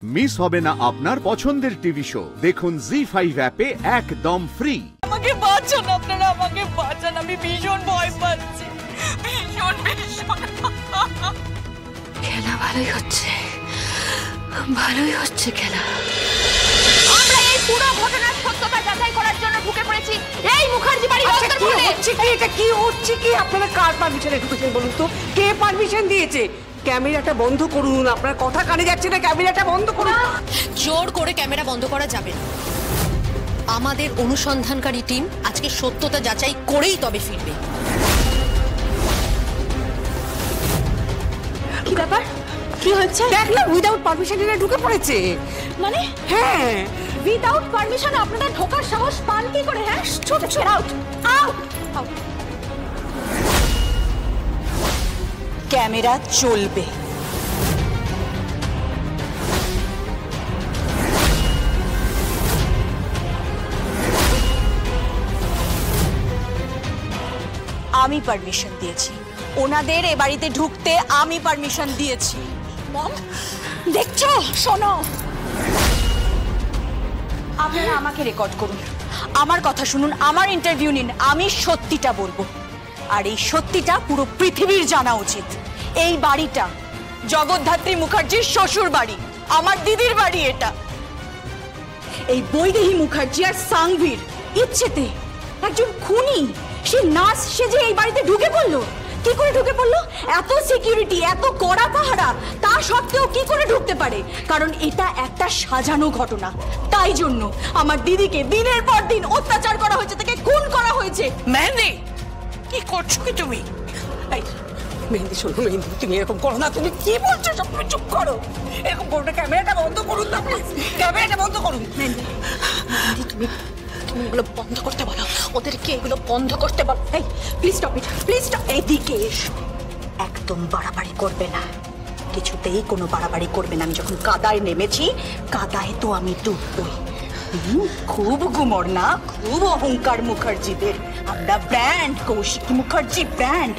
Miss হবে না আপনার পছন্দের টিভি শো। দেখুন জি5 অ্যাপে একদম ফ্রি। আমাকে বাঁচান, আপনারা আমাকে বাঁচান, আমি ভীষণ ভয় পাচ্ছি, ভীষণ ভীষণ। খেলা ভালোই হচ্ছে খেলা। আমরা এই পুরো ঘটনার সত্যতা যাচাই করার জন্য ঢুকে পড়েছি এই মুখার্জি বাড়ির অন্তর্ভুক্ত। এটা কি হচ্ছে কি? আপনারা কার পারমিশনে ঢুকেছেন বলুন তো? কে পারমিশন দিয়েছে? ক্যামেরাটা বন্ধ করুন, আপনার কথা কানে যাচ্ছে না, ক্যামেরাটা বন্ধ করুন। জোর করে ক্যামেরা বন্ধ করা যাবে না। আমাদের অনুসন্ধানকারী টিম আজকে সত্যতা যাচাই করেই তবে ফিরবে। কি ব্যাপার, কি হচ্ছে? দেখলাম উইদাউট পারমিশন এরা ঢুকে পড়েছে। মানে হ্যাঁ, উইদাউট পারমিশন আপনারা ঢোকার সাহস পান কি করে? হ্যাঁ, চুপ আউট আউট। ক্যামেরা চলবে। আমি পারমিশন দিয়েছি ওনাদের এ বাড়িতে ঢুকতে, আমি পারমিশন দিয়েছি। মম, দেখছো? শোনো, আপনারা আমাকে রেকর্ড করুন, আমার কথা শুনুন, আমার ইন্টারভিউ নিন, আমি সত্যিটা বলবো। আর এই সত্যিটা পুরো পৃথিবীর জানা উচিত। এই বাড়িটা জগদ্ধাত্রী মুখার্জির শ্বশুর বাড়ি, আমার দিদির বাড়ি এটা। এই বৈদেহী মুখার্জি আর সাংভীর ইচ্ছেতে একজন খুনি সে নার্স সেজে এই বাড়িতে ঢুকে পড়লো। কি করে ঢুকে পড়লো? এত সিকিউরিটি, এত কড়া পাহারা, তা সত্ত্বেও কি করে ঢুকতে পারে? কারণ এটা একটা সাজানো ঘটনা। তাই জন্য আমার দিদিকে দিনের পর দিন অত্যাচার করা হয়েছে, তাকে খুন করা হয়েছে। মেহেন্দি, কি করছো কি তুমি? মেহেন্দি শোনো, মেহেন্দি তুমি এরকম করো না। তুমি কি বলছো? সব চুপ করো, এরকম করো না। ক্যামেরাটা বন্ধ করুন না প্লিজ, ক্যামেরাটা বন্ধ করুন। মেহেন্দি, তুমি এগুলো বন্ধ করতে বলো, ওদেরকে এগুলো বন্ধ করতে বলো। এই please stop it, please stop. এদিকে এসো, একদম বাড়াবাড়ি করবে না, কিছুতেই কোনো বাড়াবাড়ি করবে না। আমি যখন কাদায় নেমেছি, কাদায় তো আমি ডুববই। খুব গুমর না, খুব অহংকার মুখার্জিদের। আমরা ব্র্যান্ড, কৌশিকী মুখার্জি ব্র্যান্ড।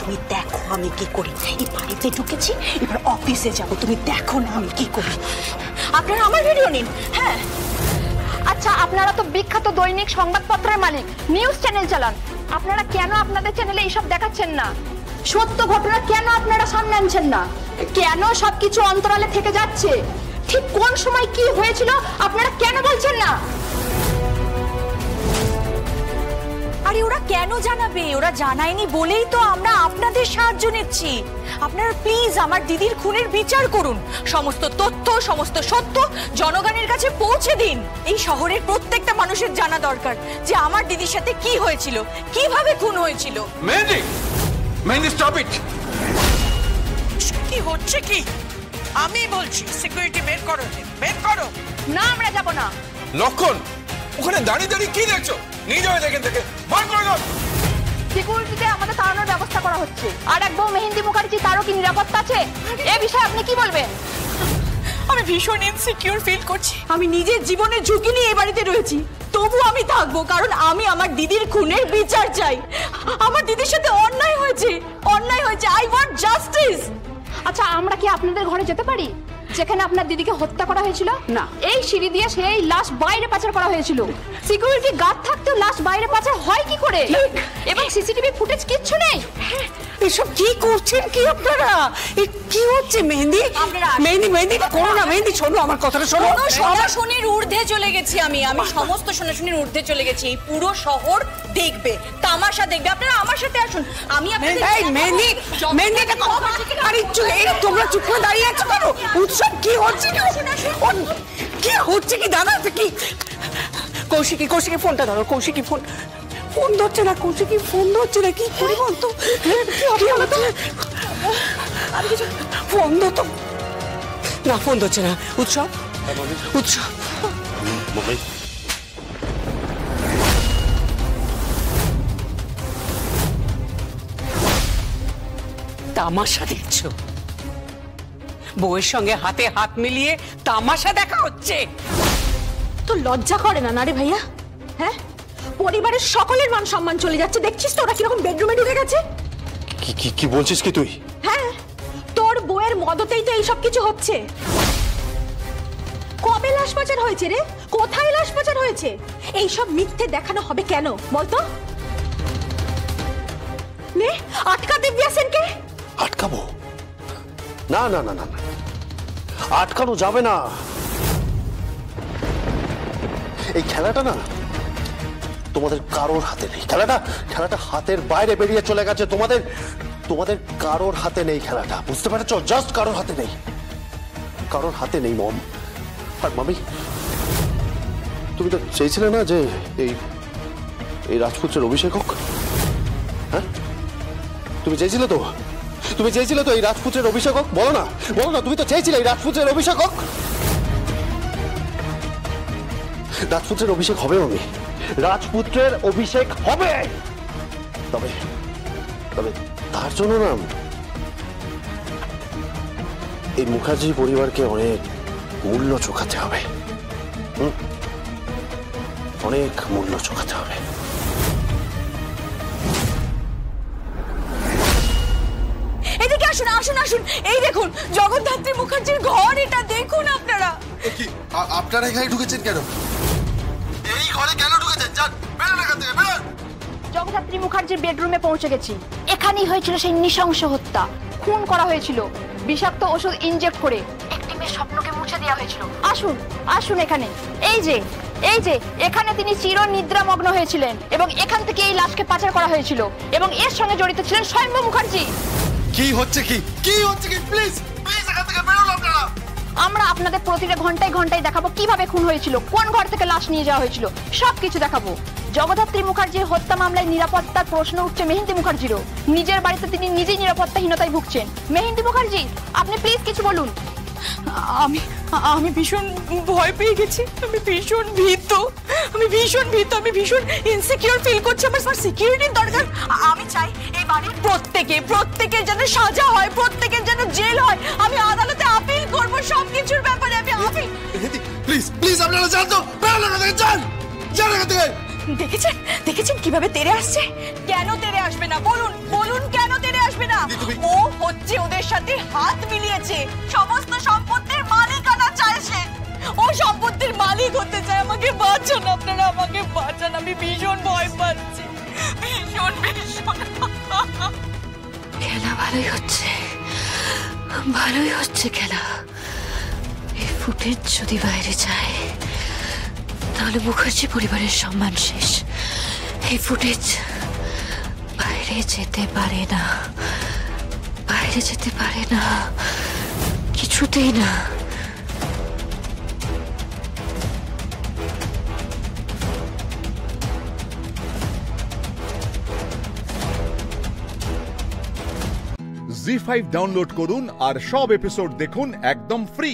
তুমি দেখো আমি কি করি। এই বাড়িতে ঢুকেছি, এবার অফিসে যাব, তুমি দেখো না আমি কি করি। আপনারা আমার ভিডিও নিন। হ্যাঁ, আচ্ছা, আপনারা তো বিখ্যাত দৈনিক সংবাদপত্রের মালিক, নিউজ চ্যানেল চালান, আপনারা কেন আপনাদের চ্যানেলে এইসব দেখাচ্ছেন না? সত্য ঘটনা কেন আপনারা সামনে আনছেন না? কেন সবকিছু অন্তরালে থেকে যাচ্ছে? ঠিক কোন সময় কি হয়েছিল আপনারা কেন বলছেন না? আরে ওরা কেন জানাবে? ওরা জানায়নি বলেই তো আমরা আপনাদের সাহায্য নিচ্ছি। আপনারা প্লিজ আমার দিদির খুনের বিচার করুন, সমস্ত তথ্য, সমস্ত সত্য জনগণের কাছে পৌঁছে দিন। এই শহরের প্রত্যেকটা মানুষের জানা দরকার যে আমার দিদির সাথে কি হয়েছিল, কিভাবে খুন হয়েছিল। Mehendi, Mehendi stop it. কি হচ্ছে কি? আমি বলছি সিকিউরিটি বের করো, বের করো। না, আমরা যাব না। লক্ষণ, ওখানে দাঁড়িয়ে দাঁড়িয়ে কি দেখছো? নিয়ে যাও এখান থেকে, বার করে দাও। সিকিউরিটিতে আমাদের তাড়ানোর ব্যবস্থা করা হচ্ছে। আর এক বউ মেহেন্দি মুখার্জি, তারও কি নিরাপত্তা আছে? এ বিষয়ে আপনি কি বলবেন? আমি ভীষণ ইনসিকিউর ফিল করছি। আমি নিজের জীবনের ঝুঁকি নিয়ে এই বাড়িতে রয়েছি, তবু আমি থাকবো, কারণ আমি আমার দিদির খুনের বিচার চাই। আমার দিদির সাথে অন্যায় হয়েছে, অন্যায় হয়েছে। I want justice. আচ্ছা, আমরা কি আপনাদের ঘরে যেতে পারি যেখানে আপনার দিদিকে হত্যা করা হয়েছিল? না। এই সিঁড়ি দিয়ে সেই লাশ বাইরে পাচার করা হয়েছিল। সিকিউরিটি গার্ড থাকতেও লাশ বাইরে পাচার হয় কি করে? এবং সিসিটিভি ফুটেজ কিচ্ছু নেই। এসব কি করছেন কি আপনারা? এই কি হচ্ছে? মেহেন্দি, মেহেন্দি, মেহেন্দি করো না। মেহেন্দি শোনো, আমার কথাটা শোনো। শোনাশুনির ঊর্ধ্বে চলে গেছি আমি সমস্ত শোনাশুনির ঊর্ধ্বে চলে গেছি। এই পুরো শহর দেখবে, তামাশা দেখবে। আপনারা আমার সাথে আসুন, আমি আপনাদের। এই মেহেন্দি, মেহেন্দি, আরে তোমরা চুপ করে দাঁড়িয়ে আছো কেন? উৎসব কি হচ্ছে? কি হচ্ছে কি দাদা? কি কৌশিকী, কৌশিকী ফোনটা ধরো। কৌশিকী ফোন ধরছে না, কৌশিকী ফোন ধরছে না। কি করি বলতো? কি হলো তো? ফোন ধরতো না, ফোন ধরছে না। উৎসব, উৎসব, তামাশা দেখছো? বউয়ের সঙ্গে হাতে হাত মিলিয়ে তামাশা দেখা হচ্ছে। তো লজ্জা করে না রে ভাইয়া? হ্যাঁ, পরিবারের সকলের মান সম্মান চলে যাচ্ছে। দেখছিস তো ওরা কিরকম বেডরুমে ঢুকে গেছে। কি বলছিস কি তুই? হ্যাঁ, তোর বউয়ের মদতেই তো এইসব কিছু হচ্ছে। পাচার হয়েছে রে? কোথায় লাশ পাচার হয়েছে? এই সব মিথ্যে দেখানো হবে কেন বলতো? নে আটকা দিব্যা সেনকে। আটকাবো না, না না না না, আটকানো যাবে না। এই খেলাটা না তোমাদের কারোর হাতে নেই। খেলাটা হাতের বাইরে বেরিয়ে চলে গেছে। তোমাদের কারোর হাতে নেই খেলাটা, বুঝতে পারছো? জাস্ট কারোর হাতে নেই, কারোর হাতে নেই মম। আর মামি, তুমি তো চেয়েছিলে না যে এই রাজপুত্রের অভিষেক হোক? হ্যাঁ, তুমি চেয়েছিলে তো এই রাজপুত্রের অভিষেক হোক? বলো না, তুমি তো চেয়েছিলে এই রাজপুত্রের অভিষেক হোক। রাজপুত্রের অভিষেক হবে মামি, রাজপুত্রের অভিষেক হবে। তবে তার জন্য না এই মুখার্জি পরিবারকে অনেক মূল্য চোকাতে হবে। অনেক মূল্য চোকাতে হবে। এদিকে আসুন আসুন আসুন, এই দেখুন জগদ্ধাত্রী মুখার্জির ঘর, এটা দেখুন আপনারা। আপনারা এখানে ঢুকেছেন কেন? এই ঘরে কেন ঢুকেছেন? যান, বেরোন এখান থেকে, বেরোন। জগদ্ধাত্রী মুখার্জির বেডরুমে পৌঁছে গেছি। এখানেই হয়েছিল সেই নৃশংস হত্যা। খুন করা হয়েছিল, বিষাক্ত ওষুধ ইনজেক্ট করে একটি মেয়ের স্বপ্নকে মুছে দেওয়া হয়েছিল। আসুন আসুন এখানে, এই যে এখানে তিনি চির নিদ্রামগ্ন হয়েছিলেন এবং এখান থেকে এই লাশকে পাচার করা হয়েছিল এবং এর সঙ্গে জড়িত ছিলেন স্বয়ম্ভু মুখার্জি। কি হচ্ছে কি প্লিজ এখান থেকে বেরোন আপনারা। আমরা আপনাদের প্রতিটা ঘন্টায় দেখাবো কিভাবে খুন হয়েছিল, কোন ঘর থেকে লাশ নিয়ে যাওয়া হয়েছিল, সবকিছু দেখাবো। জগদ্ধাত্রী মুখার্জির হত্যা মামলায় নিরাপত্তার প্রশ্ন উঠছে মেহেন্দি মুখার্জিরও। নিজের বাড়িতে তিনি নিজেই নিরাপত্তাহীনতায় ভুগছেন। মেহেন্দি মুখার্জি, আপনি প্লিজ কিছু বলুন। আমি ভীষণ ভয় পেয়ে গেছি, আমি ভীষণ ভীত, আমি ভীষণ ইনসিকিউর ফিল করছি। আমার সিকিউরিটির দরকার। আমি চাই এই বাড়ির প্রত্যেকের যেন সাজা হয়, প্রত্যেকের যেন জেল হয়। আমি আদালতে আপিল করবো সবকিছুর ব্যাপারে। আমি আপিল। প্লিজ আপনারা যান তো, যান এখান থেকে। দেখেছেন কিভাবে তেড়ে আসছে? কেন তেড়ে আসবে না বলুন কেন তেড়ে আসবে না? ও হচ্ছে ওদের সাথে হাত মিলিয়েছে, সমস্ত সম্পত্তির মালিকানা চায় সে। ও সম্পত্তির মালিক হতে চায়। আমাকে বাঁচান আপনারা, আমাকে বাঁচান। আমি ভীষণ ভয় পাচ্ছি, ভীষণ। খেলা ভালোই হচ্ছে খেলা। এই ফুটেজ যদি বাইরে যায় তাহলে মুখার্জি পরিবারের সম্মান শেষ। এই ফুটেজ বাইরে যেতে পারে না, কিছুতেই না। জি5 ডাউনলোড করুন আর সব এপিসোড দেখুন একদম ফ্রি।